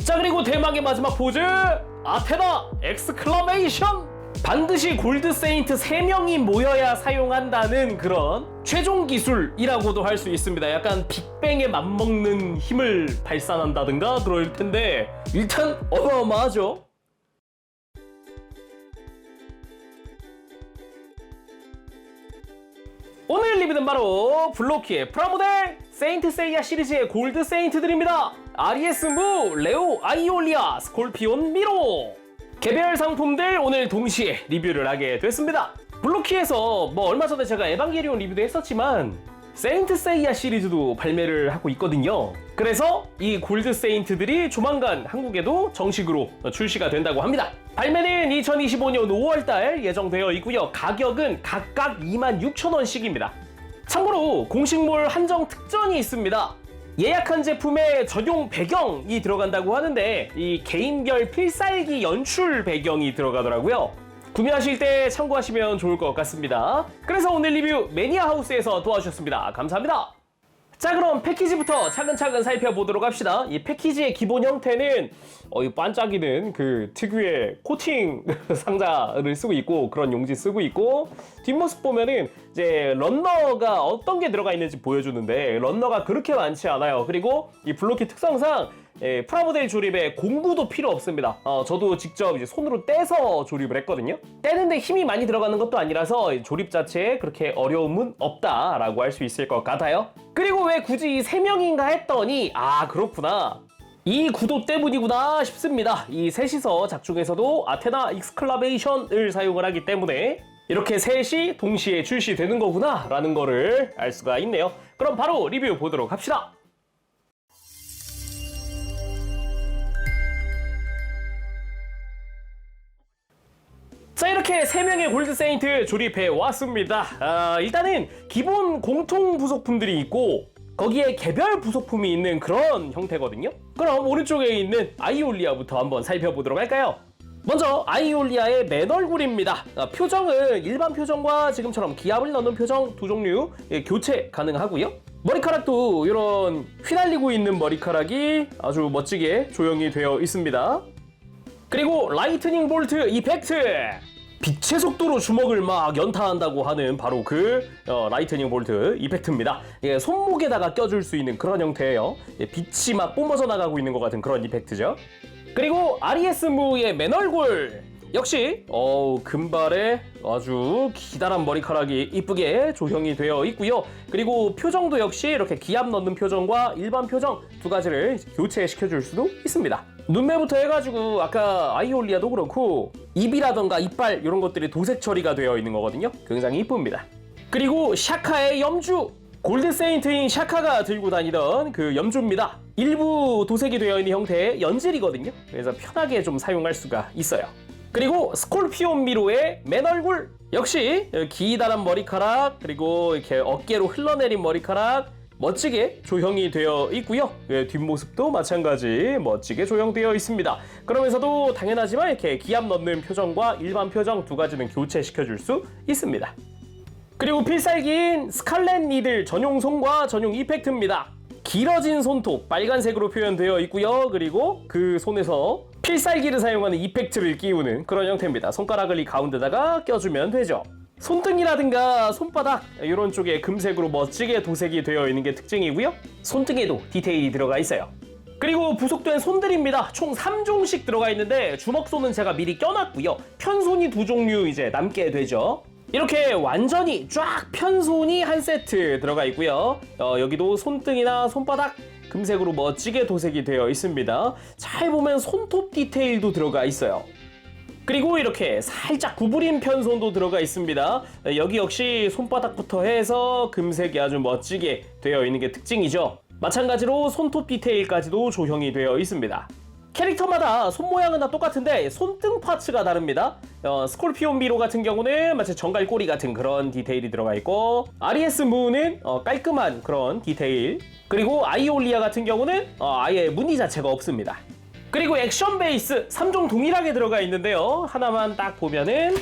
자, 그리고 대망의 마지막 포즈, 아테나 엑스클라메이션. 반드시 골드 세인트 3명이 모여야 사용한다는 그런 최종 기술이라고도 할 수 있습니다. 약간 빅뱅에 맞먹는 힘을 발산한다든가 그럴 텐데 일단 어마어마하죠. 오늘 리뷰는 바로 블로키의 프라모델 세인트 세이야 시리즈의 골드 세인트들입니다. 아리에스 무, 레오 아이올리아, 스콜피온 미로. 개별 상품들 오늘 동시에 리뷰를 하게 됐습니다. 블로키에서 얼마 전에 제가 에반게리온 리뷰도 했었지만 세인트 세이야 시리즈도 발매를 하고 있거든요. 그래서 이 골드 세인트들이 조만간 한국에도 정식으로 출시가 된다고 합니다. 발매는 2025년 5월달 예정되어 있고요. 가격은 각각 26,000원씩입니다. 참고로 공식몰 한정 특전이 있습니다. 예약한 제품에 전용 배경이 들어간다고 하는데 이 개인별 필살기 연출 배경이 들어가더라고요. 구매하실 때 참고하시면 좋을 것 같습니다. 그래서 오늘 리뷰 매니아하우스에서 도와주셨습니다. 감사합니다. 자, 그럼 패키지부터 차근차근 살펴보도록 합시다. 이 패키지의 기본 형태는 이 반짝이는 그 특유의 코팅 상자를 쓰고 있고 그런 용지 쓰고 있고, 뒷모습 보면은 이제 런너가 어떤 게 들어가 있는지 보여주는데 런너가 그렇게 많지 않아요. 그리고 이 블로키 특성상 프라모델 조립에 공구도 필요 없습니다. 저도 직접 이제 손으로 떼서 조립을 했거든요. 떼는데 힘이 많이 들어가는 것도 아니라서 조립 자체에 그렇게 어려움은 없다라고 할 수 있을 것 같아요. 그리고 왜 굳이 3명인가 했더니 그렇구나, 이 구도 때문이구나 싶습니다. 이 셋이서 작중에서도 아테나 익스클라메이션을 사용을 하기 때문에 이렇게 셋이 동시에 출시되는 거구나 라는 거를 알 수가 있네요. 그럼 바로 리뷰 보도록 합시다. 자, 이렇게 3명의 골드 세인트 조립해 왔습니다. 일단은 기본 공통 부속품들이 있고 거기에 개별 부속품이 있는 그런 형태거든요. 그럼 오른쪽에 있는 아이올리아부터 한번 살펴보도록 할까요? 먼저 아이올리아의 맨 얼굴입니다. 표정은 일반 표정과 지금처럼 기압을 넣는 표정 두 종류 교체 가능하고요. 머리카락도 이런 휘날리고 있는 머리카락이 아주 멋지게 조형이 되어 있습니다. 그리고 라이트닝 볼트 이펙트, 빛의 속도로 주먹을 막 연타한다고 하는 바로 그 라이트닝 볼트 이펙트입니다. 손목에다가 껴줄 수 있는 그런 형태예요. 빛이 막 뿜어져 나가고 있는 것 같은 그런 이펙트죠. 그리고 아리에스 무의 맨 얼굴 역시 금발에 아주 기다란 머리카락이 이쁘게 조형이 되어 있고요. 그리고 표정도 역시 이렇게 기압 넣는 표정과 일반 표정 두 가지를 교체시켜줄 수도 있습니다. 눈매부터 해가지고 아까 아이올리아도 그렇고 입이라던가 이빨 이런 것들이 도색 처리가 되어 있는 거거든요. 굉장히 이쁩니다. 그리고 샤카의 염주, 골드 세인트인 샤카가 들고 다니던 그 염주입니다. 일부 도색이 되어 있는 형태의 연질이거든요. 그래서 편하게 좀 사용할 수가 있어요. 그리고 스콜피온 미로의 맨 얼굴 역시 기다란 머리카락, 그리고 이렇게 어깨로 흘러내린 머리카락 멋지게 조형이 되어 있고요. 뒷모습도 마찬가지 멋지게 조형되어 있습니다. 그러면서도 당연하지만 이렇게 기압 넣는 표정과 일반 표정 두 가지는 교체시켜줄 수 있습니다. 그리고 필살기인 스칼렛 니들 전용 손과 전용 이펙트입니다. 길어진 손톱 빨간색으로 표현되어 있고요. 그리고 그 손에서 필살기를 사용하는 이펙트를 끼우는 그런 형태입니다. 손가락을 이 가운데다가 껴주면 되죠. 손등이라든가 손바닥 이런 쪽에 금색으로 멋지게 도색이 되어 있는 게 특징이고요. 손등에도 디테일이 들어가 있어요. 그리고 부속된 손들입니다. 총 3종씩 들어가 있는데 주먹손은 제가 미리 껴놨고요. 편손이 2종류 이제 남게 되죠. 이렇게 완전히 쫙 편손이 한 세트 들어가 있고요. 여기도 손등이나 손바닥 금색으로 멋지게 도색이 되어 있습니다. 잘 보면 손톱 디테일도 들어가 있어요. 그리고 이렇게 살짝 구부린 편손도 들어가 있습니다. 여기 역시 손바닥부터 해서 금색이 아주 멋지게 되어 있는 게 특징이죠. 마찬가지로 손톱 디테일까지도 조형이 되어 있습니다. 캐릭터마다 손 모양은 다 똑같은데 손등 파츠가 다릅니다. 스콜피온 미로 같은 경우는 마치 정갈 꼬리 같은 그런 디테일이 들어가 있고, 아리에스 무는 깔끔한 그런 디테일, 그리고 아이올리아 같은 경우는 아예 무늬 자체가 없습니다. 그리고 액션 베이스 3종 동일하게 들어가 있는데요. 하나만 딱 보면은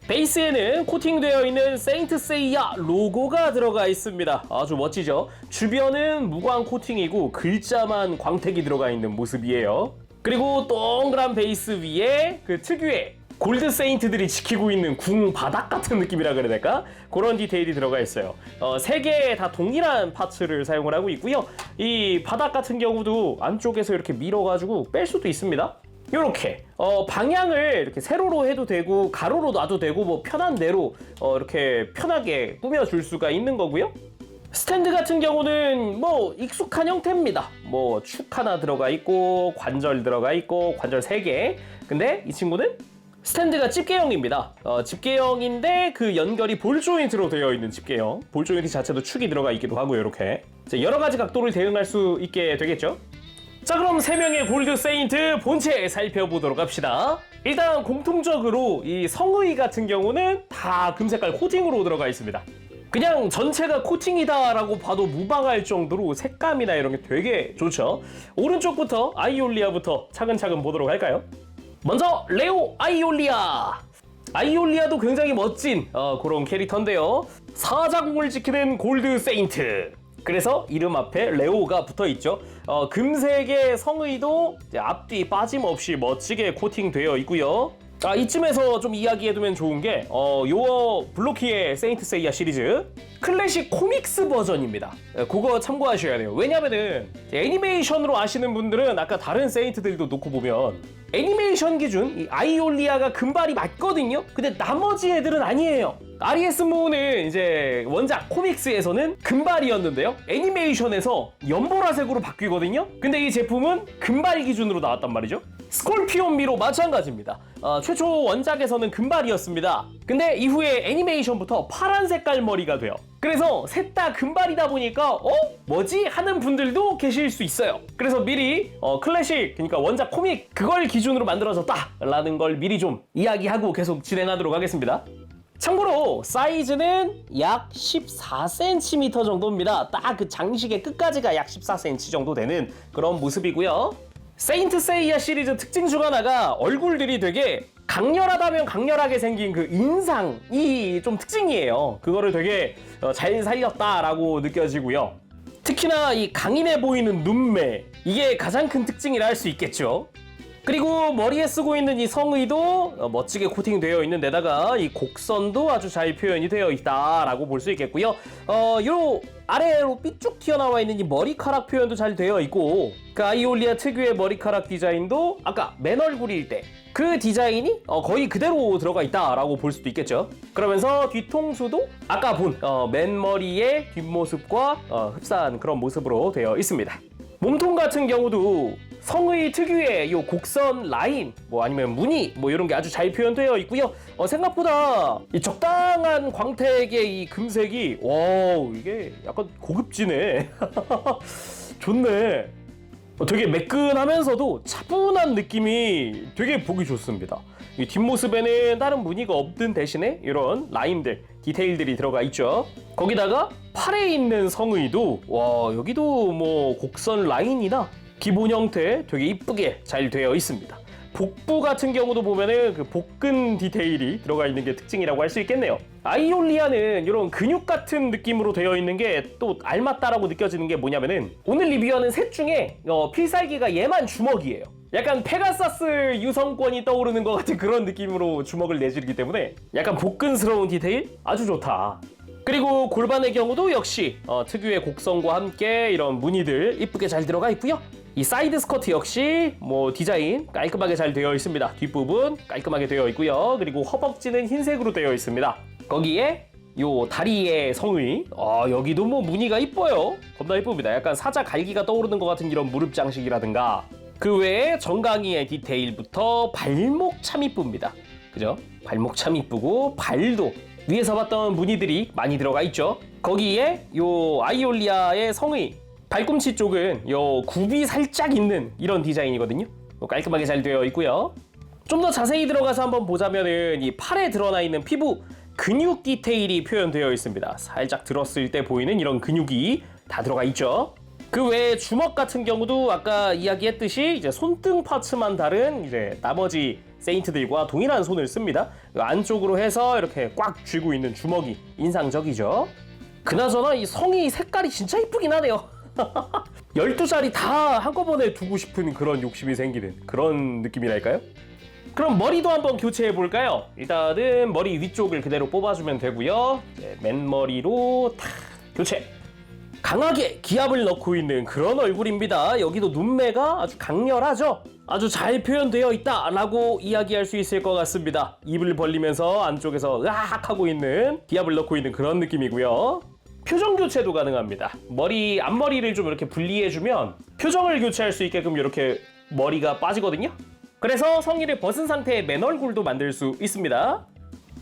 베이스에는 코팅되어 있는 세인트 세이야 로고가 들어가 있습니다. 아주 멋지죠? 주변은 무광 코팅이고 글자만 광택이 들어가 있는 모습이에요. 그리고 동그란 베이스 위에 그 특유의 골드 세인트들이 지키고 있는 궁 바닥 같은 느낌이라 그래야 될까? 그런 디테일이 들어가 있어요. 세 개 다 동일한 파츠를 사용을 하고 있고요. 이 바닥 같은 경우도 안쪽에서 이렇게 밀어가지고 뺄 수도 있습니다. 요렇게 방향을 이렇게 세로로 해도 되고 가로로 놔도 되고 뭐 편한 대로 이렇게 편하게 꾸며줄 수가 있는 거고요. 스탠드 같은 경우는 뭐 익숙한 형태입니다. 뭐 축 하나 들어가 있고 관절 들어가 있고 관절 3개. 근데 이 친구는 스탠드가 집게형입니다. 집게형인데 그 연결이 볼 조인트로 되어 있는 집게형. 볼 조인트 자체도 축이 들어가 있기도 하고요. 이렇게 여러 가지 각도를 대응할 수 있게 되겠죠. 자, 그럼 3명의 골드 세인트 본체 살펴보도록 합시다. 일단 공통적으로 이 성의 같은 경우는 다 금색깔 코팅으로 들어가 있습니다. 그냥 전체가 코팅이다 라고 봐도 무방할 정도로 색감이나 이런 게 되게 좋죠. 오른쪽부터 아이올리아부터 차근차근 보도록 할까요? 먼저 레오 아이올리아. 아이올리아도 굉장히 멋진 그런 캐릭터인데요. 사자궁을 지키는 골드 세인트. 그래서 이름 앞에 레오가 붙어있죠. 금색의 성의도 앞뒤 빠짐없이 멋지게 코팅되어 있고요. 이쯤에서 좀 이야기해두면 좋은 게 요 블로키의 세인트 세이야 시리즈 클래식 코믹스 버전입니다. 그거 참고하셔야 돼요. 왜냐면은 애니메이션으로 아시는 분들은 아까 다른 세인트들도 놓고 보면 애니메이션 기준 이 아이올리아가 금발이 맞거든요. 근데 나머지 애들은 아니에요. 아리에스 무는 이제 원작 코믹스에서는 금발이었는데요. 애니메이션에서 연보라색으로 바뀌거든요. 근데 이 제품은 금발 기준으로 나왔단 말이죠. 스콜피온 미로 마찬가지입니다. 최초 원작에서는 금발이었습니다. 근데 이후에 애니메이션부터 파란 색깔 머리가 돼요. 그래서 셋 다 금발이다 보니까 뭐지? 하는 분들도 계실 수 있어요. 그래서 미리 클래식, 그러니까 원작 코믹 그걸 기준으로 만들어졌다라는 걸 미리 좀 이야기하고 계속 진행하도록 하겠습니다. 참고로 사이즈는 약 14cm 정도입니다. 딱 그 장식의 끝까지가 약 14cm 정도 되는 그런 모습이고요. 세인트 세이야 시리즈 특징 중 하나가 얼굴들이 되게 강렬하다면 강렬하게 생긴 그 인상이 좀 특징이에요. 그거를 되게 잘 살렸다라고 느껴지고요. 특히나 이 강인해 보이는 눈매, 이게 가장 큰 특징이라 할 수 있겠죠. 그리고 머리에 쓰고 있는 이 성의도 멋지게 코팅되어 있는 데다가 이 곡선도 아주 잘 표현이 되어 있다라고 볼 수 있겠고요. 요 아래로 삐쭉 튀어나와 있는 이 머리카락 표현도 잘 되어 있고 그 아이올리아 특유의 머리카락 디자인도 아까 맨 얼굴일 때 그 디자인이 거의 그대로 들어가 있다라고 볼 수도 있겠죠. 그러면서 뒤통수도 아까 본 맨머리의 뒷모습과 흡사한 그런 모습으로 되어 있습니다. 몸통 같은 경우도 성의 특유의 이 곡선 라인 뭐 아니면 무늬 뭐 이런 게 아주 잘 표현되어 있고요. 생각보다 이 적당한 광택의 이 금색이 이게 약간 고급지네. 좋네. 되게 매끈하면서도 차분한 느낌이 되게 보기 좋습니다. 이 뒷모습에는 다른 무늬가 없는 대신에 이런 라인들, 디테일들이 들어가 있죠. 거기다가 팔에 있는 성의도 여기도 뭐 곡선 라인이나 기본 형태 되게 이쁘게 잘 되어 있습니다. 복부 같은 경우도 보면은 그 복근 디테일이 들어가 있는 게 특징이라고 할 수 있겠네요. 아이올리아는 이런 근육 같은 느낌으로 되어 있는 게 또 알맞다라고 느껴지는 게 뭐냐면은 오늘 리뷰하는 셋 중에 필살기가 얘만 주먹이에요. 약간 페가사스 유성권이 떠오르는 것 같은 그런 느낌으로 주먹을 내지르기 때문에 약간 복근스러운 디테일 아주 좋다. 그리고 골반의 경우도 역시 특유의 곡선과 함께 이런 무늬들 이쁘게 잘 들어가 있고요. 이 사이드 스커트 역시 뭐 디자인 깔끔하게 잘 되어 있습니다. 뒷부분 깔끔하게 되어 있고요. 그리고 허벅지는 흰색으로 되어 있습니다. 거기에 요 다리의 성의 여기도 뭐 무늬가 이뻐요. 겁나 이쁩니다. 약간 사자 갈기가 떠오르는 것 같은 이런 무릎 장식이라든가 그 외에 정강이의 디테일부터 발목 참 이쁩니다. 그죠? 발목 참 이쁘고 발도 위에서 봤던 무늬들이 많이 들어가 있죠. 거기에 요 아이올리아의 성의 발꿈치 쪽은 요 굽이 살짝 있는 이런 디자인이거든요. 깔끔하게 잘 되어 있고요. 좀 더 자세히 들어가서 한번 보자면은 이 팔에 드러나 있는 피부 근육 디테일이 표현되어 있습니다. 살짝 들었을 때 보이는 이런 근육이 다 들어가 있죠. 그 외에 주먹 같은 경우도 아까 이야기했듯이 이제 손등 파츠만 다른 이제 나머지 세인트들과 동일한 손을 씁니다. 안쪽으로 해서 이렇게 꽉 쥐고 있는 주먹이 인상적이죠. 그나저나 이 성이 색깔이 진짜 이쁘긴 하네요. 12자리 다 한꺼번에 두고 싶은 그런 욕심이 생기는 그런 느낌이랄까요? 그럼 머리도 한번 교체해 볼까요? 일단은 머리 위쪽을 그대로 뽑아주면 되고요. 맨머리로 탁 교체. 강하게 기압을 넣고 있는 그런 얼굴입니다. 여기도 눈매가 아주 강렬하죠? 아주 잘 표현되어 있다라고 이야기할 수 있을 것 같습니다. 입을 벌리면서 안쪽에서 으악 하고 있는 기압을 넣고 있는 그런 느낌이고요. 표정 교체도 가능합니다. 앞머리를 좀 이렇게 분리해주면 표정을 교체할 수 있게끔 이렇게 머리가 빠지거든요. 그래서 성의를 벗은 상태의 맨 얼굴도 만들 수 있습니다.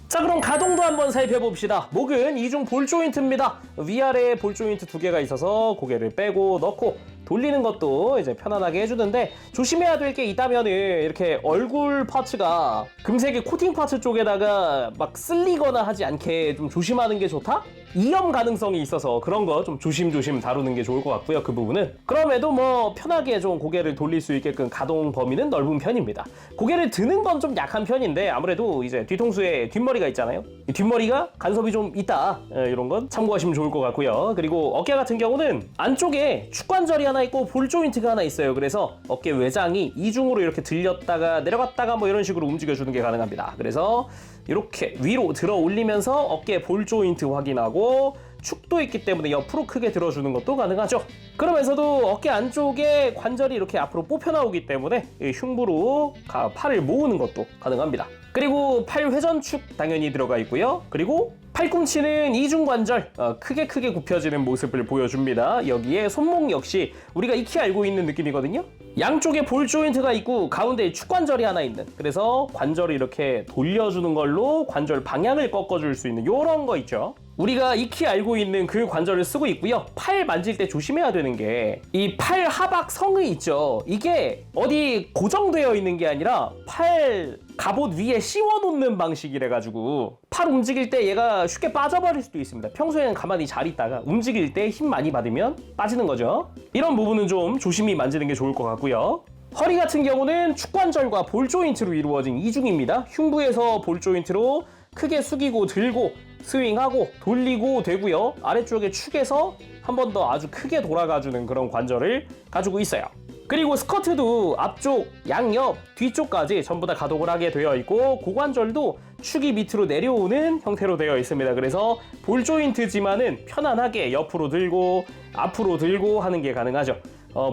자, 그럼 가동도 한번 살펴봅시다. 목은 이중 볼 조인트입니다. 위아래에 볼 조인트 2개가 있어서 고개를 빼고 넣고 돌리는 것도 이제 편안하게 해주는데, 조심해야 될 게 있다면은 이렇게 얼굴 파츠가 금색의 코팅 파츠 쪽에다가 막 쓸리거나 하지 않게 좀 조심하는 게 좋다? 이염 가능성이 있어서 그런 거 좀 조심조심 다루는 게 좋을 것 같고요. 그 부분은 그럼에도 뭐 편하게 좀 고개를 돌릴 수 있게끔 가동 범위는 넓은 편입니다. 고개를 드는 건 좀 약한 편인데, 아무래도 이제 뒤통수에 뒷머리가 있잖아요. 이 뒷머리가 간섭이 좀 있다, 이런 건 참고하시면 좋을 것 같고요. 그리고 어깨 같은 경우는 안쪽에 축관절이 하나 있고 볼 조인트가 하나 있어요. 그래서 어깨 외장이 이중으로 이렇게 들렸다가 내려갔다가 뭐 이런 식으로 움직여주는 게 가능합니다. 그래서 이렇게 위로 들어 올리면서 어깨 볼 조인트 확인하고, 축도 있기 때문에 옆으로 크게 들어주는 것도 가능하죠. 그러면서도 어깨 안쪽에 관절이 이렇게 앞으로 뽑혀 나오기 때문에 흉부로 팔을 모으는 것도 가능합니다. 그리고 팔 회전축 당연히 들어가 있고요. 그리고 팔꿈치는 이중관절 크게 굽혀지는 모습을 보여줍니다. 여기에 손목 역시 우리가 익히 알고 있는 느낌이거든요. 양쪽에 볼 조인트가 있고 가운데에 축관절이 하나 있는, 그래서 관절을 이렇게 돌려주는 걸로 관절 방향을 꺾어줄 수 있는 이런 거 있죠. 우리가 익히 알고 있는 그 관절을 쓰고 있고요. 팔 만질 때 조심해야 되는 게 이 팔 하박 성의 있죠. 이게 어디 고정되어 있는 게 아니라 팔 갑옷 위에 씌워놓는 방식이래가지고 팔 움직일 때 얘가 쉽게 빠져버릴 수도 있습니다. 평소에는 가만히 잘 있다가 움직일 때 힘 많이 받으면 빠지는 거죠. 이런 부분은 좀 조심히 만지는 게 좋을 것 같고요. 허리 같은 경우는 축관절과 볼 조인트로 이루어진 이중입니다. 흉부에서 볼 조인트로 크게 숙이고 들고 스윙하고 돌리고 되고요. 아래쪽에 축에서 한 번 더 아주 크게 돌아가주는 그런 관절을 가지고 있어요. 그리고 스커트도 앞쪽, 양옆, 뒤쪽까지 전부 다 가동을 하게 되어 있고, 고관절도 축이 밑으로 내려오는 형태로 되어 있습니다. 그래서 볼 조인트지만은 편안하게 옆으로 들고 앞으로 들고 하는 게 가능하죠.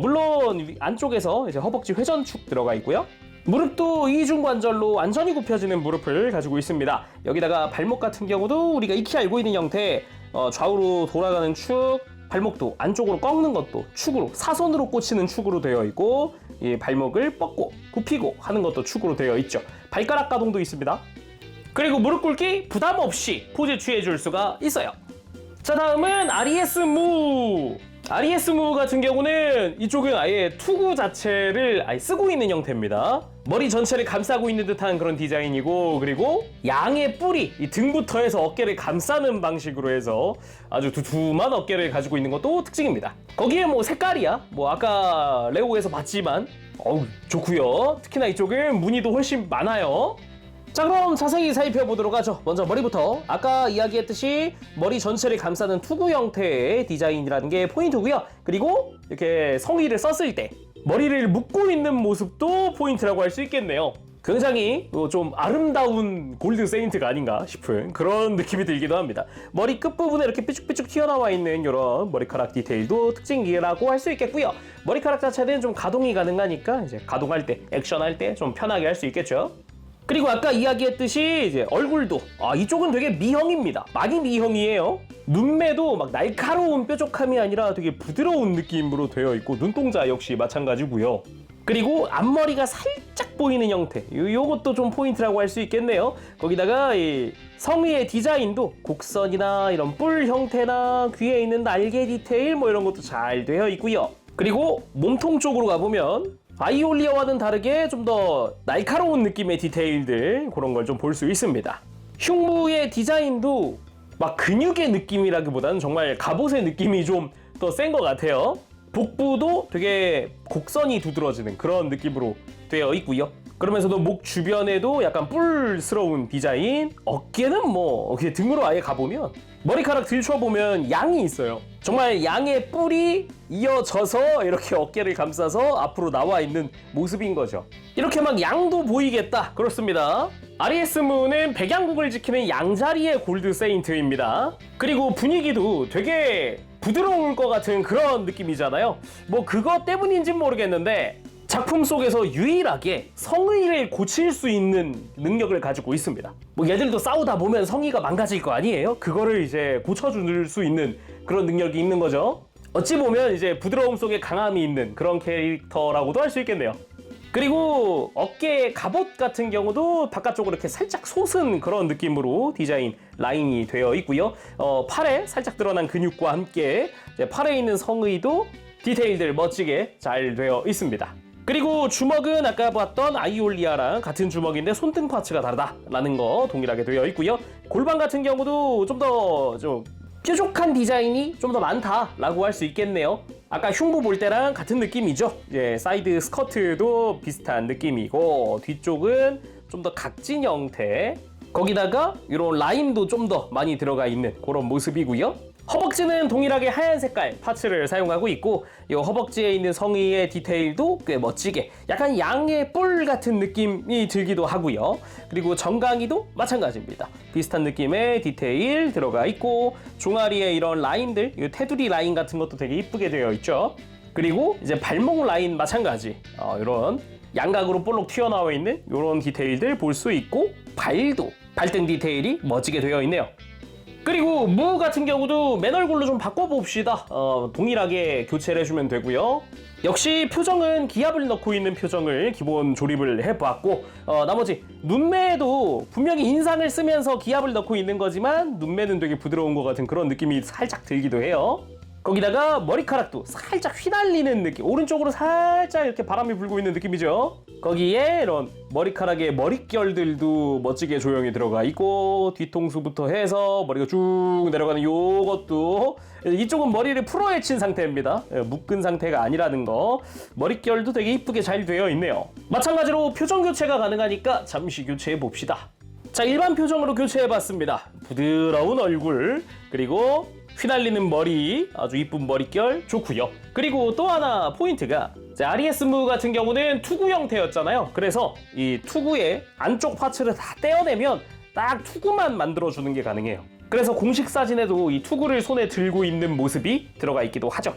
물론 안쪽에서 이제 허벅지 회전축 들어가 있고요. 무릎도 이중관절로 완전히 굽혀지는 무릎을 가지고 있습니다. 여기다가 발목 같은 경우도 우리가 익히 알고 있는 형태, 좌우로 돌아가는 축, 발목도 안쪽으로 꺾는 것도 축으로, 사선으로 꽂히는 축으로 되어 있고, 이 발목을 뻗고 굽히고 하는 것도 축으로 되어 있죠. 발가락 가동도 있습니다. 그리고 무릎 꿇기 부담 없이 포즈 취해줄 수가 있어요. 자, 다음은 RES 무브. RES 무브 같은 경우는 이쪽은 아예 투구 자체를 아예 쓰고 있는 형태입니다. 머리 전체를 감싸고 있는 듯한 그런 디자인이고, 그리고 양의 뿔이 이 등부터 해서 어깨를 감싸는 방식으로 해서 아주 두툼한 어깨를 가지고 있는 것도 특징입니다. 거기에 뭐 색깔이야 뭐 아까 레고에서 봤지만 좋고요. 특히나 이쪽은 무늬도 훨씬 많아요. 자, 그럼 자세히 살펴보도록 하죠. 먼저 머리부터 아까 이야기했듯이 머리 전체를 감싸는 투구 형태의 디자인이라는 게 포인트고요. 그리고 이렇게 성의를 썼을 때 머리를 묶고 있는 모습도 포인트라고 할 수 있겠네요. 굉장히 좀 아름다운 골드 세인트가 아닌가 싶은 그런 느낌이 들기도 합니다. 머리 끝부분에 이렇게 삐죽삐죽 튀어나와 있는 이런 머리카락 디테일도 특징이라고 할 수 있겠고요. 머리카락 자체는 좀 가동이 가능하니까 이제 가동할 때, 액션할 때 좀 편하게 할 수 있겠죠. 그리고 아까 이야기했듯이 이제 얼굴도 이쪽은 되게 미형입니다. 많이 미형이에요. 눈매도 막 날카로운 뾰족함이 아니라 되게 부드러운 느낌으로 되어 있고, 눈동자 역시 마찬가지고요. 그리고 앞머리가 살짝 보이는 형태, 요것도 좀 포인트라고 할 수 있겠네요. 거기다가 이 성의의 디자인도 곡선이나 이런 뿔 형태나 귀에 있는 날개 디테일 뭐 이런 것도 잘 되어 있고요. 그리고 몸통 쪽으로 가보면 아이올리아와는 다르게 좀 더 날카로운 느낌의 디테일들, 그런 걸 좀 볼 수 있습니다. 흉부의 디자인도 막 근육의 느낌이라기보다는 정말 갑옷의 느낌이 좀 더 센 것 같아요. 복부도 되게 곡선이 두드러지는 그런 느낌으로 되어 있고요. 그러면서도 목 주변에도 약간 뿔스러운 디자인, 어깨는 뭐 등으로 아예 가보면 머리카락 들춰보면 양이 있어요. 정말 양의 뿔이 이어져서 이렇게 어깨를 감싸서 앞으로 나와 있는 모습인 거죠. 이렇게 막 양도 보이겠다. 그렇습니다. RES무는 백양국을 지키는 양자리의 골드 세인트입니다. 그리고 분위기도 되게 부드러울 것 같은 그런 느낌이잖아요. 뭐 그것 때문인지는 모르겠는데 작품 속에서 유일하게 성의를 고칠 수 있는 능력을 가지고 있습니다. 뭐 얘들도 싸우다 보면 성의가 망가질 거 아니에요? 그거를 이제 고쳐줄 수 있는 그런 능력이 있는 거죠. 어찌 보면 이제 부드러움 속에 강함이 있는 그런 캐릭터라고도 할 수 있겠네요. 그리고 어깨 갑옷 같은 경우도 바깥쪽으로 이렇게 살짝 솟은 그런 느낌으로 디자인 라인이 되어 있고요. 팔에 살짝 드러난 근육과 함께 이제 팔에 있는 성의도 디테일들 멋지게 잘 되어 있습니다. 그리고 주먹은 아까 봤던 아이올리아랑 같은 주먹인데 손등 파츠가 다르다라는 거 동일하게 되어 있고요. 골반 같은 경우도 좀 더 뾰족한 디자인이 좀 더 많다라고 할 수 있겠네요. 아까 흉부 볼 때랑 같은 느낌이죠. 이제 사이드 스커트도 비슷한 느낌이고 뒤쪽은 좀 더 각진 형태, 거기다가 이런 라인도 좀 더 많이 들어가 있는 그런 모습이고요. 허벅지는 동일하게 하얀 색깔 파츠를 사용하고 있고 이 허벅지에 있는 성의의 디테일도 꽤 멋지게 약간 양의 뿔 같은 느낌이 들기도 하고요. 그리고 정강이도 마찬가지입니다. 비슷한 느낌의 디테일 들어가 있고 종아리에 이런 라인들, 이 테두리 라인 같은 것도 되게 이쁘게 되어 있죠. 그리고 이제 발목 라인 마찬가지 이런 양각으로 볼록 튀어나와 있는 이런 디테일들 볼 수 있고 발도 발등 디테일이 멋지게 되어 있네요. 그리고 무 같은 경우도 맨 얼굴로 좀 바꿔봅시다. 동일하게 교체를 해주면 되고요. 역시 표정은 기압을 넣고 있는 표정을 기본 조립을 해봤고 나머지 눈매도 분명히 인상을 쓰면서 기압을 넣고 있는 거지만 눈매는 되게 부드러운 것 같은 그런 느낌이 살짝 들기도 해요. 거기다가 머리카락도 살짝 휘날리는 느낌, 오른쪽으로 살짝 이렇게 바람이 불고 있는 느낌이죠. 거기에 이런 머리카락의 머릿결들도 멋지게 조형이 들어가 있고 뒤통수부터 해서 머리가 쭉 내려가는 요것도 이쪽은 머리를 풀어헤친 상태입니다. 묶은 상태가 아니라는 거. 머릿결도 되게 이쁘게 잘 되어 있네요. 마찬가지로 표정 교체가 가능하니까 잠시 교체해 봅시다. 자, 일반 표정으로 교체해봤습니다. 부드러운 얼굴, 그리고 휘날리는 머리, 아주 이쁜 머릿결 좋고요. 그리고 또 하나 포인트가 RES무 같은 경우는 투구 형태였잖아요. 그래서 이 투구의 안쪽 파츠를 다 떼어내면 딱 투구만 만들어주는 게 가능해요. 그래서 공식 사진에도 이 투구를 손에 들고 있는 모습이 들어가 있기도 하죠.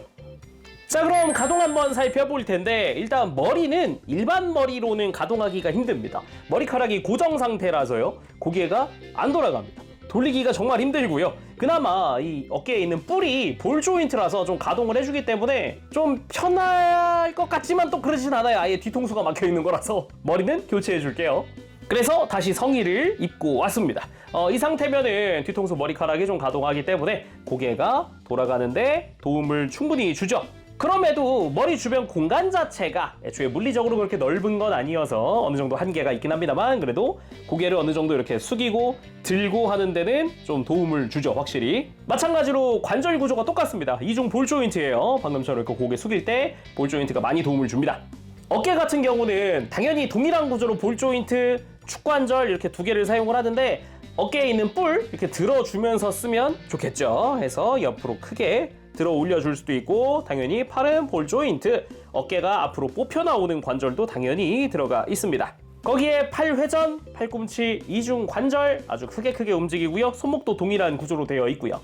자, 그럼 가동 한번 살펴볼 텐데 일단 머리는 일반 머리로는 가동하기가 힘듭니다. 머리카락이 고정 상태라서요. 고개가 안 돌아갑니다. 돌리기가 정말 힘들고요. 그나마 이 어깨에 있는 뿔이 볼 조인트라서 좀 가동을 해주기 때문에 좀 편할 것 같지만 또 그러진 않아요. 아예 뒤통수가 막혀있는 거라서 머리는 교체해 줄게요. 그래서 다시 성의를 입고 왔습니다. 이 상태면은 뒤통수 머리카락이 좀 가동하기 때문에 고개가 돌아가는데 도움을 충분히 주죠. 그럼에도 머리 주변 공간 자체가 애초에 물리적으로 그렇게 넓은 건 아니어서 어느 정도 한계가 있긴 합니다만 그래도 고개를 어느 정도 이렇게 숙이고 들고 하는 데는 좀 도움을 주죠, 확실히. 마찬가지로 관절 구조가 똑같습니다. 이중 볼 조인트예요. 방금처럼 이렇게 고개 숙일 때 볼 조인트가 많이 도움을 줍니다. 어깨 같은 경우는 당연히 동일한 구조로 볼 조인트, 축관절 이렇게 두 개를 사용을 하는데 어깨에 있는 뿔 이렇게 들어주면서 쓰면 좋겠죠. 해서 옆으로 크게 들어 올려줄 수도 있고 당연히 팔은 볼 조인트, 어깨가 앞으로 뽑혀 나오는 관절도 당연히 들어가 있습니다. 거기에 팔 회전, 팔꿈치, 이중 관절 아주 크게 움직이고요. 손목도 동일한 구조로 되어 있고요.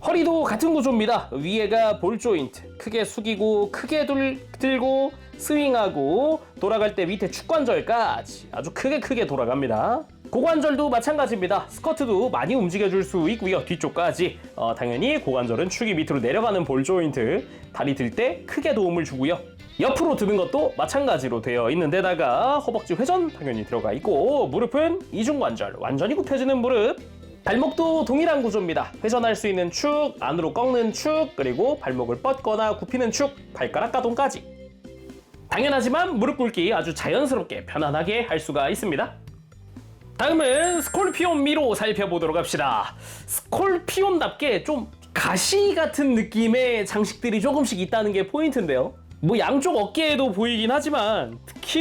허리도 같은 구조입니다. 위에가 볼 조인트, 크게 숙이고 크게 들고 스윙하고 돌아갈 때 밑에 축관절까지 아주 크게 돌아갑니다. 고관절도 마찬가지입니다. 스커트도 많이 움직여줄 수 있고요. 뒤쪽까지 당연히 고관절은 축이 밑으로 내려가는 볼 조인트, 다리 들 때 크게 도움을 주고요. 옆으로 드는 것도 마찬가지로 되어 있는 데다가 허벅지 회전 당연히 들어가 있고 무릎은 이중관절, 완전히 굽혀지는 무릎. 발목도 동일한 구조입니다. 회전할 수 있는 축, 안으로 꺾는 축, 그리고 발목을 뻗거나 굽히는 축, 발가락 가동까지. 당연하지만 무릎 꿇기 아주 자연스럽게 편안하게 할 수가 있습니다. 다음은 스콜피온 미로 살펴보도록 합시다. 스콜피온답게 좀 가시 같은 느낌의 장식들이 조금씩 있다는 게 포인트인데요. 뭐 양쪽 어깨에도 보이긴 하지만 특히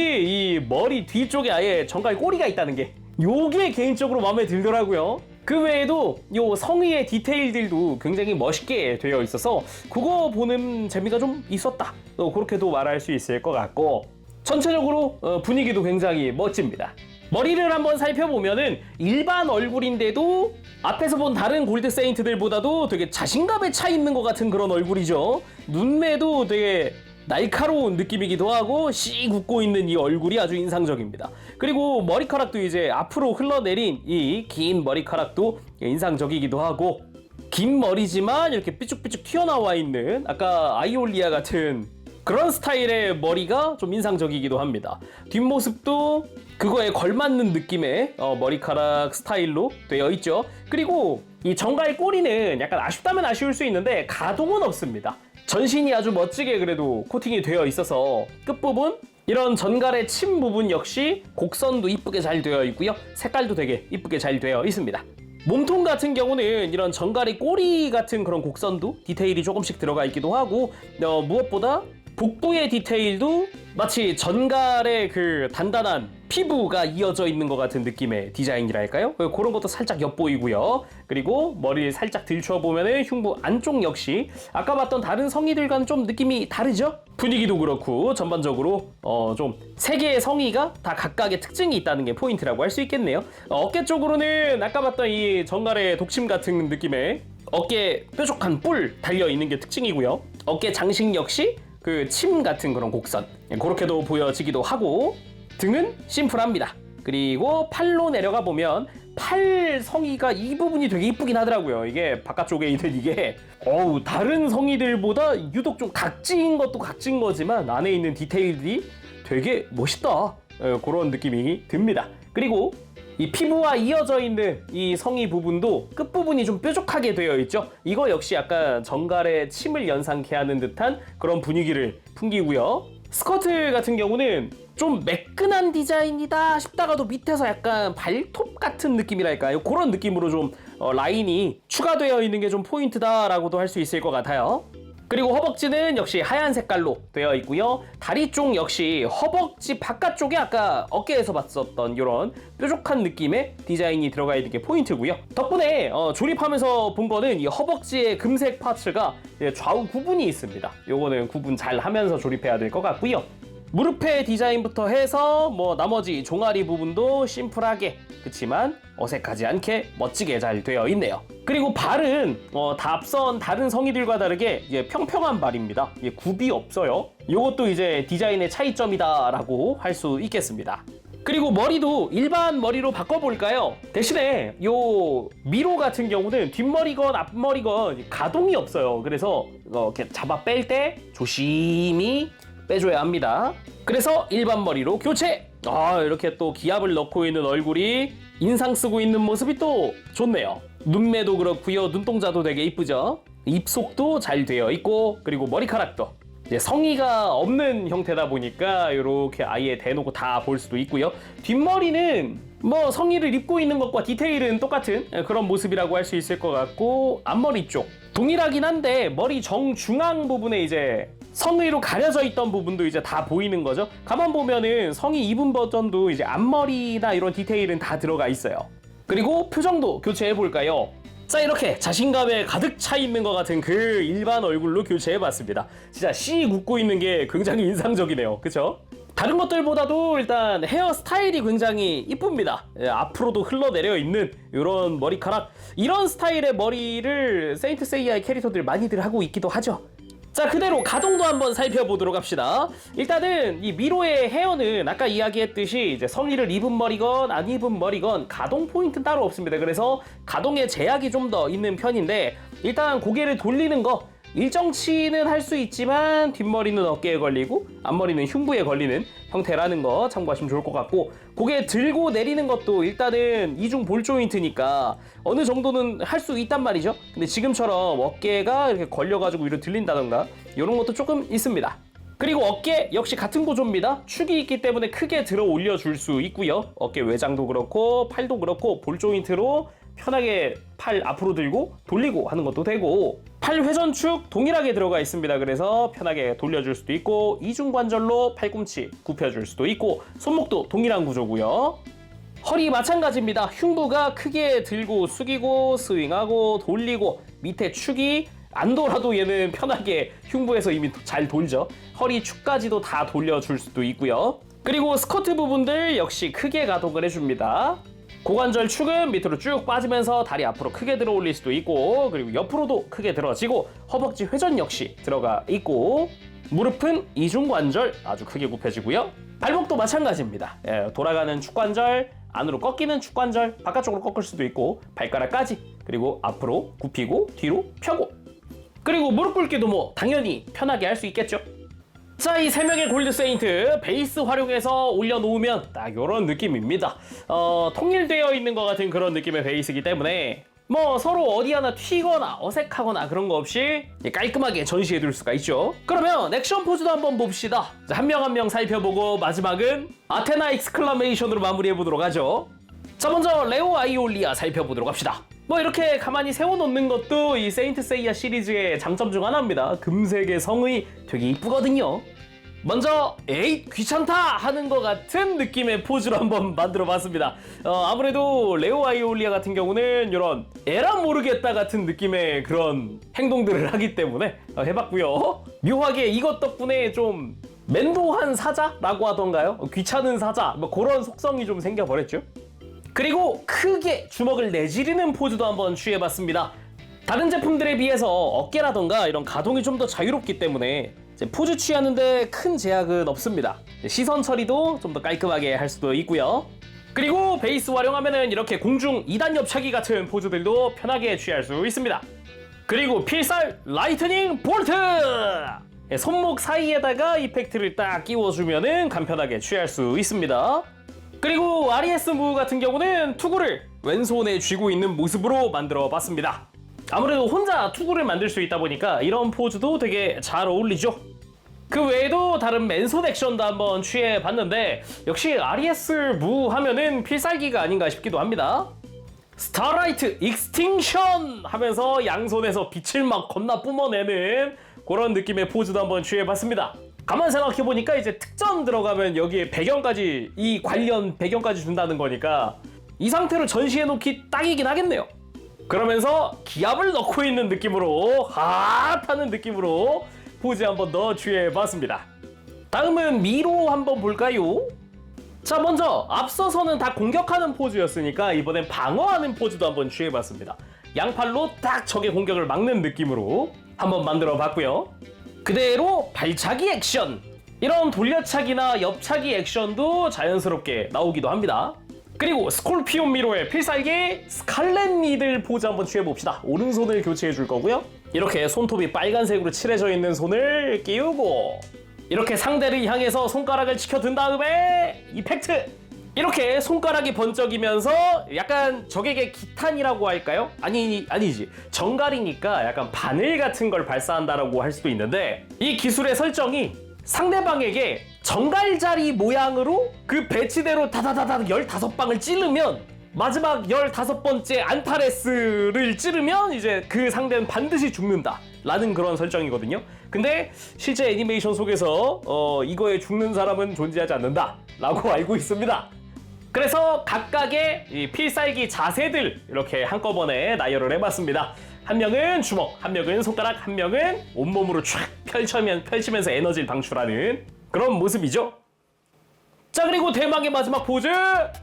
이 머리 뒤쪽에 아예 정갈 꼬리가 있다는 게 요게 개인적으로 마음에 들더라고요. 그 외에도 요 성의의 디테일들도 굉장히 멋있게 되어 있어서 그거 보는 재미가 좀 있었다. 그렇게도 말할 수 있을 것 같고 전체적으로 분위기도 굉장히 멋집니다. 머리를 한번 살펴보면은 일반 얼굴인데도 앞에서 본 다른 골드 세인트들보다도 되게 자신감에 차 있는 것 같은 그런 얼굴이죠. 눈매도 되게 날카로운 느낌이기도 하고 씩 웃고 있는 이 얼굴이 아주 인상적입니다. 그리고 머리카락도 이제 앞으로 흘러내린 이 긴 머리카락도 인상적이기도 하고 긴 머리지만 이렇게 삐쭉삐쭉 튀어나와 있는 아까 아이올리아 같은 그런 스타일의 머리가 좀 인상적이기도 합니다. 뒷모습도 그거에 걸맞는 느낌의 머리카락 스타일로 되어 있죠. 그리고 이 정갈 꼬리는 약간 아쉽다면 아쉬울 수 있는데 가동은 없습니다. 전신이 아주 멋지게 그래도 코팅이 되어 있어서 끝부분 이런 전갈의 침 부분 역시 곡선도 이쁘게 잘 되어 있고요. 색깔도 되게 이쁘게 잘 되어 있습니다. 몸통 같은 경우는 이런 전갈의 꼬리 같은 그런 곡선도 디테일이 조금씩 들어가 있기도 하고 무엇보다 복부의 디테일도 마치 전갈의 그 단단한 피부가 이어져 있는 것 같은 느낌의 디자인이랄까요? 그런 것도 살짝 엿보이고요. 그리고 머리를 살짝 들춰보면 흉부 안쪽 역시 아까 봤던 다른 성의들과는 좀 느낌이 다르죠? 분위기도 그렇고 전반적으로 좀 세 개의 성의가 다 각각의 특징이 있다는 게 포인트라고 할 수 있겠네요. 어깨 쪽으로는 아까 봤던 이 전갈의 독침 같은 느낌의 어깨에 뾰족한 뿔 달려있는 게 특징이고요. 어깨 장식 역시 그 침 같은 그런 곡선 그렇게도 보여지기도 하고 등은 심플합니다. 그리고 팔로 내려가 보면 팔 성의가 이 부분이 되게 이쁘긴 하더라고요. 이게 바깥쪽에 있는 이게 다른 성의들보다 유독 좀 각진 것도 각진 거지만 안에 있는 디테일들이 되게 멋있다. 그런 느낌이 듭니다. 그리고 이 피부와 이어져 있는 이 성의 부분도 끝부분이 좀 뾰족하게 되어 있죠. 이거 역시 약간 정갈의 침을 연상케 하는 듯한 그런 분위기를 풍기고요. 스커트 같은 경우는 좀 매끈한 디자인이다 싶다가도 밑에서 약간 발톱 같은 느낌이랄까요? 그런 느낌으로 좀 라인이 추가되어 있는 게 좀 포인트다라고도 할 수 있을 것 같아요. 그리고 허벅지는 역시 하얀 색깔로 되어 있고요. 다리 쪽 역시 허벅지 바깥쪽에 아까 어깨에서 봤었던 이런 뾰족한 느낌의 디자인이 들어가 있는 게 포인트고요. 덕분에 조립하면서 본 거는 이 허벅지의 금색 파츠가 좌우 구분이 있습니다. 요거는 구분 잘 하면서 조립해야 될 것 같고요. 무릎의 디자인부터 해서 나머지 종아리 부분도 심플하게 그치만 어색하지 않게 멋지게 잘 되어 있네요. 그리고 발은 다 앞선 다른 성의들과 다르게 평평한 발입니다. 굽이 없어요. 이것도 이제 디자인의 차이점이다 라고 할 수 있겠습니다. 그리고 머리도 일반 머리로 바꿔볼까요? 대신에 요 미로 같은 경우는 뒷머리건 앞머리건 가동이 없어요. 그래서 이렇게 잡아 뺄 때 조심히 빼줘야 합니다. 그래서 일반 머리로 교체! 이렇게 또 기압을 넣고 있는 얼굴이 인상 쓰고 있는 모습이 또 좋네요. 눈매도 그렇고요. 눈동자도 되게 이쁘죠. 입속도 잘 되어 있고 그리고 머리카락도 성의가 없는 형태다 보니까 이렇게 아예 대놓고 다 볼 수도 있고요. 뒷머리는 성의를 입고 있는 것과 디테일은 똑같은 그런 모습이라고 할 수 있을 것 같고 앞머리 쪽 동일하긴 한데 머리 정중앙 부분에 이제 성의로 가려져 있던 부분도 이제 다 보이는 거죠. 가만 보면은 성의 입은 버전도 이제 앞머리나 이런 디테일은 다 들어가 있어요. 그리고 표정도 교체해 볼까요? 자, 이렇게 자신감에 가득 차 있는 것 같은 그 일반 얼굴로 교체해 봤습니다. 진짜 씩 웃고 있는 게 굉장히 인상적이네요. 그쵸? 다른 것들보다도 일단 헤어 스타일이 굉장히 이쁩니다. 앞으로도 흘러내려 있는 이런 머리카락, 이런 스타일의 머리를 세인트 세이야의 캐릭터들 많이들 하고 있기도 하죠. 자, 그대로 가동도 한번 살펴보도록 합시다. 일단은 이 미로의 헤어는 아까 이야기했듯이 이제 성의를 입은 머리건 안 입은 머리건 가동 포인트는 따로 없습니다. 그래서 가동에 제약이 좀 더 있는 편인데 일단 고개를 돌리는 거 일정치는 할 수 있지만 뒷머리는 어깨에 걸리고 앞머리는 흉부에 걸리는 형태라는 거 참고하시면 좋을 것 같고 고개 들고 내리는 것도 일단은 이중 볼 조인트니까 어느 정도는 할 수 있단 말이죠. 근데 지금처럼 어깨가 이렇게 걸려가지고 위로 들린다던가 이런 것도 조금 있습니다. 그리고 어깨 역시 같은 구조입니다. 축이 있기 때문에 크게 들어 올려줄 수 있고요. 어깨 외장도 그렇고 팔도 그렇고 볼 조인트로 편하게 팔 앞으로 들고 돌리고 하는 것도 되고, 팔 회전축 동일하게 들어가 있습니다. 그래서 편하게 돌려줄 수도 있고, 이중관절로 팔꿈치 굽혀줄 수도 있고, 손목도 동일한 구조고요. 허리 마찬가지입니다. 흉부가 크게 들고 숙이고 스윙하고 돌리고, 밑에 축이 안 돌아도 얘는 편하게 흉부에서 이미 잘 돌죠. 허리 축까지도 다 돌려줄 수도 있고요. 그리고 스쿼트 부분들 역시 크게 가동을 해줍니다. 고관절 축은 밑으로 쭉 빠지면서 다리 앞으로 크게 들어 올릴 수도 있고, 그리고 옆으로도 크게 들어지고, 허벅지 회전 역시 들어가 있고, 무릎은 이중관절 아주 크게 굽혀지고요. 발목도 마찬가지입니다. 돌아가는 축관절, 안으로 꺾이는 축관절, 바깥쪽으로 꺾을 수도 있고, 발가락까지, 그리고 앞으로 굽히고 뒤로 펴고, 그리고 무릎 꿇기도 뭐 당연히 편하게 할 수 있겠죠. 자, 이 3명의 골드 세인트 베이스 활용해서 올려놓으면 딱 이런 느낌입니다. 통일되어 있는 것 같은 그런 느낌의 베이스이기 때문에 뭐 서로 어디 하나 튀거나 어색하거나 그런 거 없이 깔끔하게 전시해둘 수가 있죠. 그러면 액션 포즈도 한번 봅시다. 한 명 한 명 살펴보고 마지막은 아테나 익스클라메이션으로 마무리해보도록 하죠. 자, 먼저 레오 아이올리아 살펴보도록 합시다. 뭐 이렇게 가만히 세워놓는 것도 이 세인트 세이야 시리즈의 장점 중 하나입니다. 금색의 성의 되게 이쁘거든요. 먼저 에잇 귀찮다 하는 것 같은 느낌의 포즈로 한번 만들어봤습니다. 아무래도 레오 아이올리아 같은 경우는 이런 에라 모르겠다 같은 느낌의 그런 행동들을 하기 때문에 해봤고요. 묘하게 이것 덕분에 좀 맨도한 사자라고 하던가요? 귀찮은 사자, 뭐 그런 속성이 좀 생겨버렸죠. 그리고 크게 주먹을 내지르는 포즈도 한번 취해봤습니다. 다른 제품들에 비해서 어깨라던가 이런 가동이 좀 더 자유롭기 때문에 포즈 취하는데 큰 제약은 없습니다. 시선 처리도 좀 더 깔끔하게 할 수도 있고요. 그리고 베이스 활용하면은 이렇게 공중 2단 옆차기 같은 포즈들도 편하게 취할 수 있습니다. 그리고 필살 라이트닝 볼트! 손목 사이에다가 이펙트를 딱 끼워주면은 간편하게 취할 수 있습니다. 그리고 RES 무브 같은 경우는 투구를 왼손에 쥐고 있는 모습으로 만들어 봤습니다. 아무래도 혼자 투구를 만들 수 있다 보니까 이런 포즈도 되게 잘 어울리죠. 그 외에도 다른 맨손 액션도 한번 취해 봤는데 역시 RES 무브 하면은 필살기가 아닌가 싶기도 합니다. 스타라이트 익스팅션 하면서 양손에서 빛을 막 겁나 뿜어내는 그런 느낌의 포즈도 한번 취해 봤습니다. 가만 생각해보니까 이제 특전 들어가면 여기에 배경까지, 이 관련 배경까지 준다는 거니까 이 상태로 전시해놓기 딱이긴 하겠네요. 그러면서 기압을 넣고 있는 느낌으로 핫하는 느낌으로 포즈 한번 더 취해봤습니다. 다음은 미로 한번 볼까요? 자, 먼저 앞서서는 다 공격하는 포즈였으니까 이번엔 방어하는 포즈도 한번 취해봤습니다. 양팔로 딱 적의 공격을 막는 느낌으로 한번 만들어봤고요. 그대로 발차기 액션, 이런 돌려차기나 옆차기 액션도 자연스럽게 나오기도 합니다. 그리고 스콜피온 미로의 필살기 스칼렛 니들 포즈 한번 취해봅시다. 오른손을 교체해 줄 거고요. 이렇게 손톱이 빨간색으로 칠해져 있는 손을 끼우고 이렇게 상대를 향해서 손가락을 치켜든 다음에 이펙트! 이렇게 손가락이 번쩍이면서 약간 적에게 기탄이라고 할까요? 아니지. 정갈이니까 약간 바늘 같은 걸 발사한다라고 할 수도 있는데, 이 기술의 설정이 상대방에게 정갈자리 모양으로 그 배치대로 다다다다 15방을 찌르면, 마지막 15번째 안타레스를 찌르면 이제 그 상대는 반드시 죽는다 라는 그런 설정이거든요. 근데 실제 애니메이션 속에서 이거에 죽는 사람은 존재하지 않는다 라고 알고 있습니다. 그래서 각각의 이 필살기 자세들 이렇게 한꺼번에 나열을 해봤습니다. 한 명은 주먹, 한 명은 손가락, 한 명은 온몸으로 촥 펼치면서 에너지를 방출하는 그런 모습이죠. 자, 그리고 대망의 마지막 포즈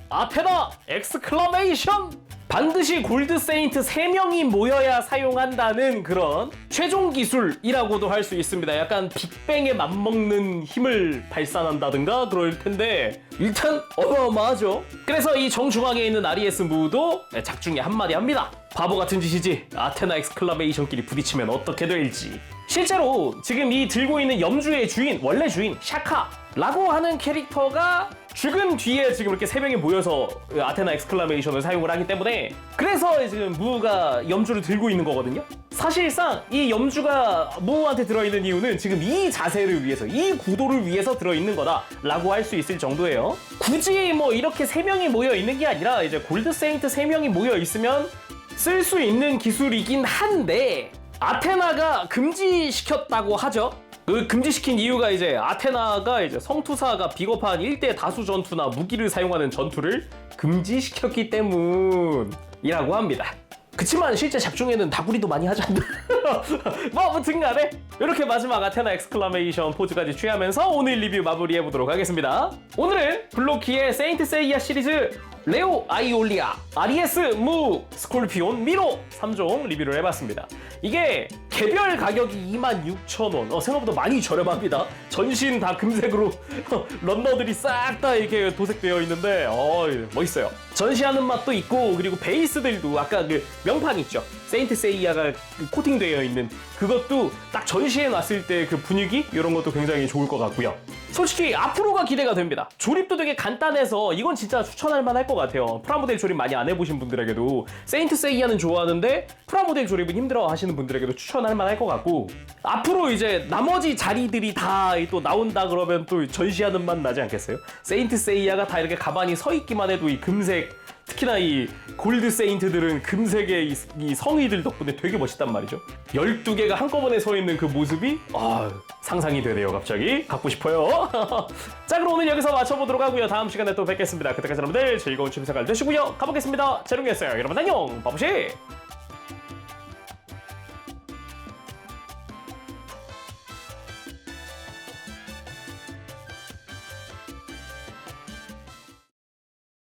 아테나 엑스클라메이션! 반드시 골드 세인트 3명이 모여야 사용한다는 그런 최종 기술이라고도 할 수 있습니다. 약간 빅뱅에 맞먹는 힘을 발산한다든가 그럴 텐데 일단 어마어마하죠. 그래서 이 정중앙에 있는 RES 무도 작중에 한마디 합니다. 바보 같은 짓이지. 아테나 엑스클라메이션끼리 부딪히면 어떻게 될지. 실제로 지금 이 들고 있는 염주의 주인, 원래 주인 샤카라고 하는 캐릭터가 죽은 뒤에 지금 이렇게 세 명이 모여서 아테나 엑스클라메이션을 사용을 하기 때문에 그래서 지금 무가 염주를 들고 있는 거거든요. 사실상 이 염주가 무한테 들어있는 이유는 지금 이 자세를 위해서, 이 구도를 위해서 들어있는 거다라고 할 수 있을 정도예요. 굳이 뭐 이렇게 세 명이 모여 있는 게 아니라 이제 골드 세인트 세 명이 모여 있으면 쓸 수 있는 기술이긴 한데 아테나가 금지시켰다고 하죠. 그 금지시킨 이유가 이제 아테나가 이제 성투사가 비겁한 1대 다수 전투나 무기를 사용하는 전투를 금지시켰기 때문이라고 합니다. 그치만 실제 작중에는 다구리도 많이 하지 않나? 뭐 아무튼 간에 이렇게 마지막 아테나 엑스클라메이션 포즈까지 취하면서 오늘 리뷰 마무리해보도록 하겠습니다. 오늘은 블로키의 세인트 세이야 시리즈 레오 아이올리아, 아리에스, 무, 스콜피온, 미로 3종 리뷰를 해봤습니다. 이게 개별 가격이 26,000원. 생각보다 많이 저렴합니다. 전신 다 금색으로 런너들이 싹 다 이렇게 도색되어 있는데 멋있어요. 전시하는 맛도 있고 그리고 베이스들도 아까 그 명판 있죠. 세인트 세이야가 코팅되어 있는 그것도 딱 전시해 놨을 때 그 분위기 이런 것도 굉장히 좋을 것 같고요. 솔직히 앞으로가 기대가 됩니다. 조립도 되게 간단해서 이건 진짜 추천할 만할 것 같아요. 프라모델 조립 많이 안 해보신 분들에게도 세인트 세이야는 좋아하는데 프라모델 조립은 힘들어 하시는 분들에게도 추천할 만할 것 같고 앞으로 이제 나머지 자리들이 다 또 나온다 그러면 또 전시하는 맛 나지 않겠어요? 세인트 세이야가 다 이렇게 가만히 서 있기만 해도 이 금색 특히나 이 골드 세인트들은 금색의 이 성의들 덕분에 되게 멋있단 말이죠. 12개가 한꺼번에 서 있는 그 모습이 상상이 되네요. 갑자기 갖고 싶어요. 자, 그럼 오늘 여기서 마쳐보도록 하고요. 다음 시간에 또 뵙겠습니다. 그때까지 여러분들 즐거운 취미생활 되시고요. 가보겠습니다. 재롱이었어요. 여러분 안녕. 바보시.